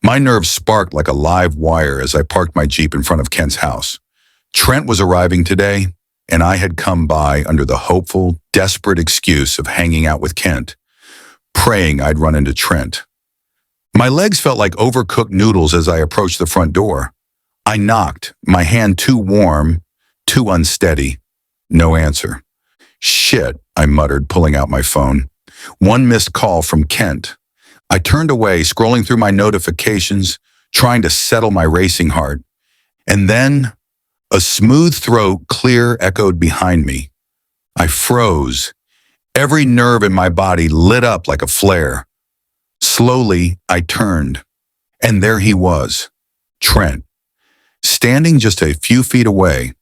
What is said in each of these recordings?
My nerves sparked like a live wire as I parked my Jeep in front of Kent's house. Trent was arriving today, and I had come by under the hopeful, desperate excuse of hanging out with Kent, praying I'd run into Trent. My legs felt like overcooked noodles as I approached the front door. I knocked, my hand too warm, too unsteady. No answer. Shit, I muttered, pulling out my phone. One missed call from Kent. I turned away, scrolling through my notifications, trying to settle my racing heart. And then, a smooth throat clear echoed behind me. I froze. Every nerve in my body lit up like a flare. Slowly, I turned. And there he was, Trent, standing just a few feet away,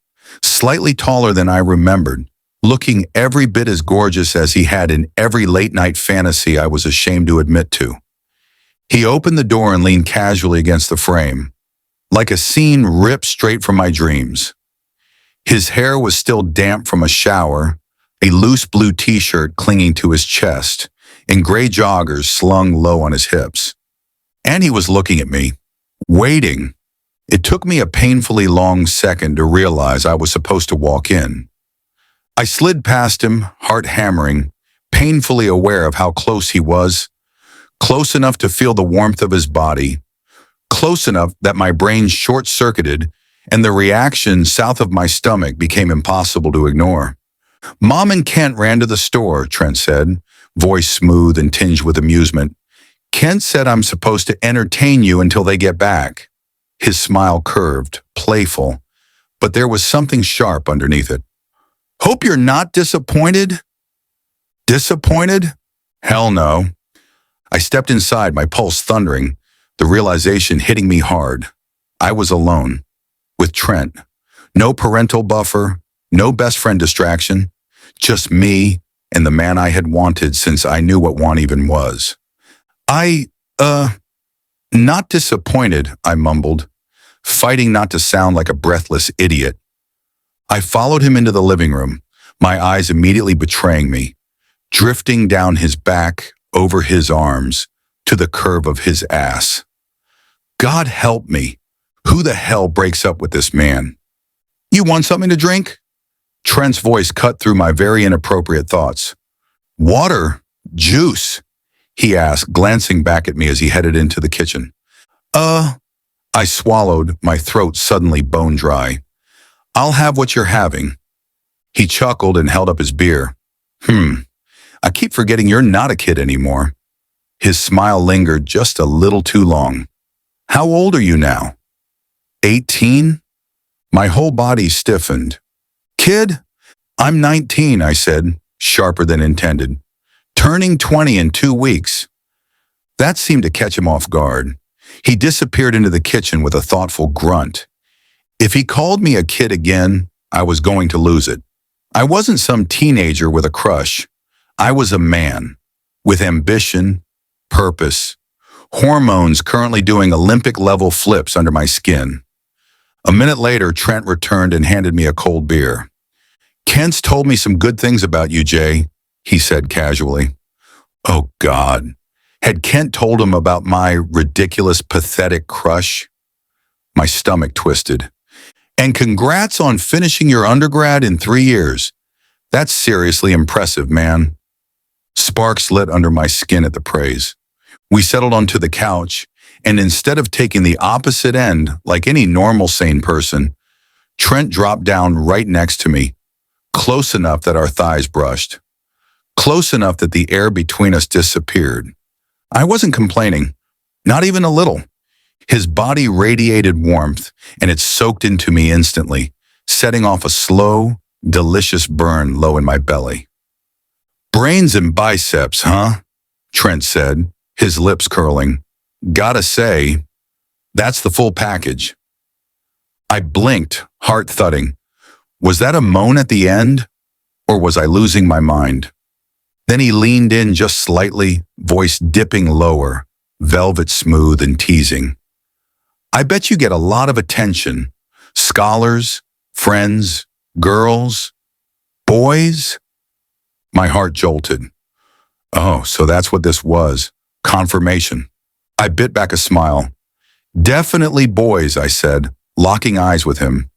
slightly taller than I remembered, looking every bit as gorgeous as he had in every late-night fantasy I was ashamed to admit to. He opened the door and leaned casually against the frame, like a scene ripped straight from my dreams. His hair was still damp from a shower, a loose blue t-shirt clinging to his chest, and gray joggers slung low on his hips. And he was looking at me, waiting. It took me a painfully long second to realize I was supposed to walk in. I slid past him, heart hammering, painfully aware of how close he was, close enough to feel the warmth of his body, close enough that my brain short-circuited and the reaction south of my stomach became impossible to ignore. Mom and Kent ran to the store, Trent said, voice smooth and tinged with amusement. Kent said I'm supposed to entertain you until they get back. His smile curved, playful, but there was something sharp underneath it. Hope you're not disappointed? Disappointed? Hell no. I stepped inside, my pulse thundering, the realization hitting me hard. I was alone, with Trent. No parental buffer, no best friend distraction, just me and the man I had wanted since I knew what want even was. Not disappointed, I mumbled, fighting not to sound like a breathless idiot. I followed him into the living room, my eyes immediately betraying me, drifting down his back, over his arms, to the curve of his ass. God help me. Who the hell breaks up with this man? You want something to drink? Trent's voice cut through my very inappropriate thoughts. Water? Juice? He asked, glancing back at me as he headed into the kitchen. I swallowed, my throat suddenly bone dry. I'll have what you're having. He chuckled and held up his beer. I keep forgetting you're not a kid anymore. His smile lingered just a little too long. How old are you now? 18? My whole body stiffened. Kid? I'm 19, I said, sharper than intended. Turning 20 in 2 weeks. That seemed to catch him off guard. He disappeared into the kitchen with a thoughtful grunt. If he called me a kid again, I was going to lose it. I wasn't some teenager with a crush. I was a man, with ambition, purpose, hormones currently doing Olympic-level flips under my skin. A minute later, Trent returned and handed me a cold beer. Kent's told me some good things about you, Jay, he said casually. Oh, God. Had Kent told him about my ridiculous, pathetic crush? My stomach twisted. And congrats on finishing your undergrad in 3 years. That's seriously impressive, man. Sparks lit under my skin at the praise. We settled onto the couch, and instead of taking the opposite end like any normal sane person, Trent dropped down right next to me, close enough that our thighs brushed, close enough that the air between us disappeared. I wasn't complaining, not even a little. His body radiated warmth, and it soaked into me instantly, setting off a slow, delicious burn low in my belly. Brains and biceps, huh? Trent said, his lips curling. Gotta say, that's the full package. I blinked, heart thudding. Was that a moan at the end, or was I losing my mind? Then he leaned in just slightly, voice dipping lower, velvet smooth and teasing. I bet you get a lot of attention. Scholars, friends, girls, boys? My heart jolted. Oh, so that's what this was. Confirmation. I bit back a smile. Definitely boys, I said, locking eyes with him.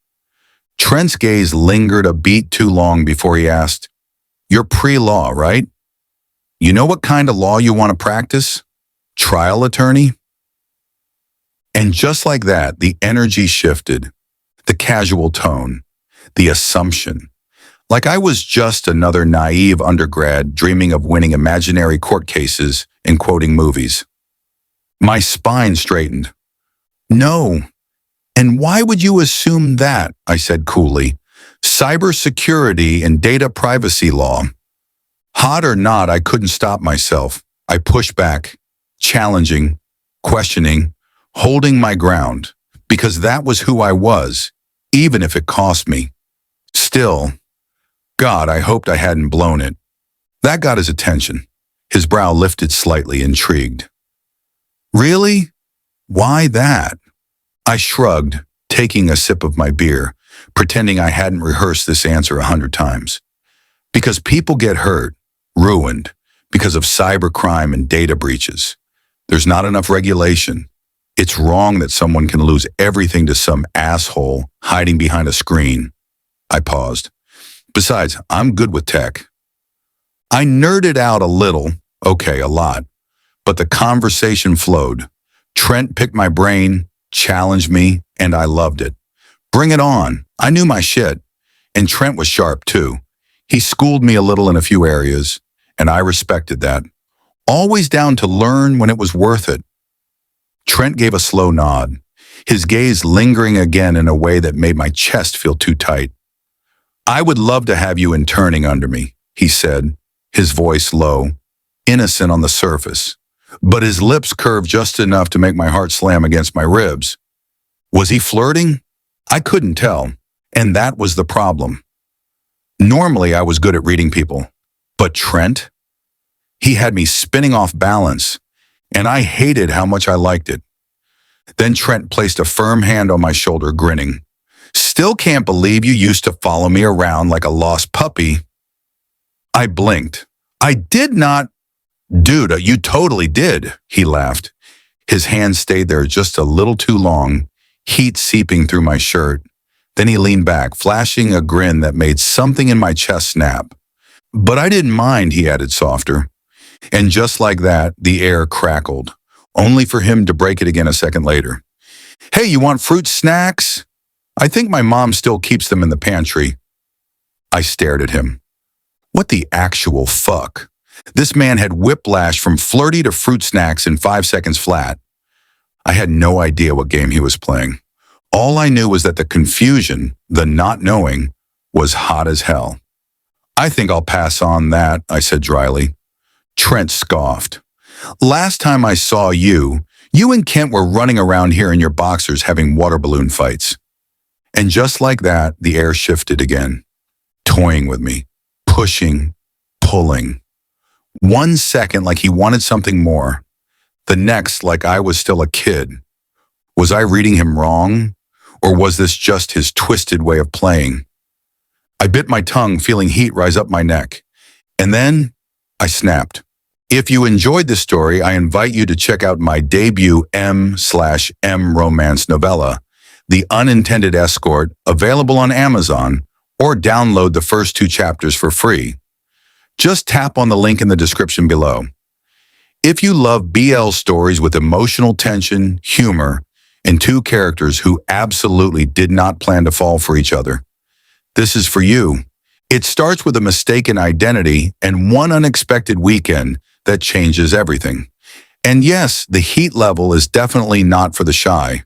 Trent's gaze lingered a beat too long before he asked, "You're pre-law, right? You know what kind of law you want to practice? Trial attorney?" And just like that, the energy shifted, the casual tone, the assumption. Like I was just another naive undergrad dreaming of winning imaginary court cases and quoting movies. My spine straightened. "No. And why would you assume that?" I said coolly. "Cybersecurity and data privacy law." Hot or not, I couldn't stop myself. I pushed back, challenging, questioning, holding my ground, because that was who I was, even if it cost me. Still, God, I hoped I hadn't blown it. That got his attention. His brow lifted slightly, intrigued. "Really? Why that?" I shrugged, taking a sip of my beer, pretending I hadn't rehearsed this answer 100 times. Because people get hurt, ruined, because of cybercrime and data breaches. There's not enough regulation. It's wrong that someone can lose everything to some asshole hiding behind a screen. I paused. Besides, I'm good with tech. I nerded out a little, okay, a lot, but the conversation flowed. Trent picked my brain, challenged me, and I loved it. Bring it on. I knew my shit. And Trent was sharp too. He schooled me a little in a few areas, and I respected that. Always down to learn when it was worth it. Trent gave a slow nod, his gaze lingering again in a way that made my chest feel too tight. "I would love to have you interning under me," he said, his voice low, innocent on the surface, but his lips curved just enough to make my heart slam against my ribs. Was he flirting? I couldn't tell, and that was the problem. Normally, I was good at reading people, but Trent? He had me spinning off balance, and I hated how much I liked it. Then Trent placed a firm hand on my shoulder, grinning. "Still can't believe you used to follow me around like a lost puppy." I blinked. "I did not." "Dude, you totally did," he laughed. His hand stayed there just a little too long, heat seeping through my shirt. Then he leaned back, flashing a grin that made something in my chest snap. "But I didn't mind," he added softer. And just like that, the air crackled, only for him to break it again a second later. "Hey, you want fruit snacks? I think my mom still keeps them in the pantry." I stared at him. What the actual fuck? This man had whiplash from flirty to fruit snacks in 5 seconds flat. I had no idea what game he was playing. All I knew was that the confusion, the not knowing, was hot as hell. "I think I'll pass on that," I said dryly. Trent scoffed. "Last time I saw you, you and Kent were running around here in your boxers having water balloon fights." And just like that, the air shifted again, toying with me, pushing, pulling. 1 second like he wanted something more. The next like I was still a kid. Was I reading him wrong? Or was this just his twisted way of playing? I bit my tongue, feeling heat rise up my neck. And then I snapped. If you enjoyed this story, I invite you to check out my debut M/M romance novella, The Unintended Escort, available on Amazon, or download the first 2 chapters for free. Just tap on the link in the description below. If you love BL stories with emotional tension, humor, and 2 characters who absolutely did not plan to fall for each other, this is for you. It starts with a mistaken identity and one unexpected weekend that changes everything. And yes, the heat level is definitely not for the shy.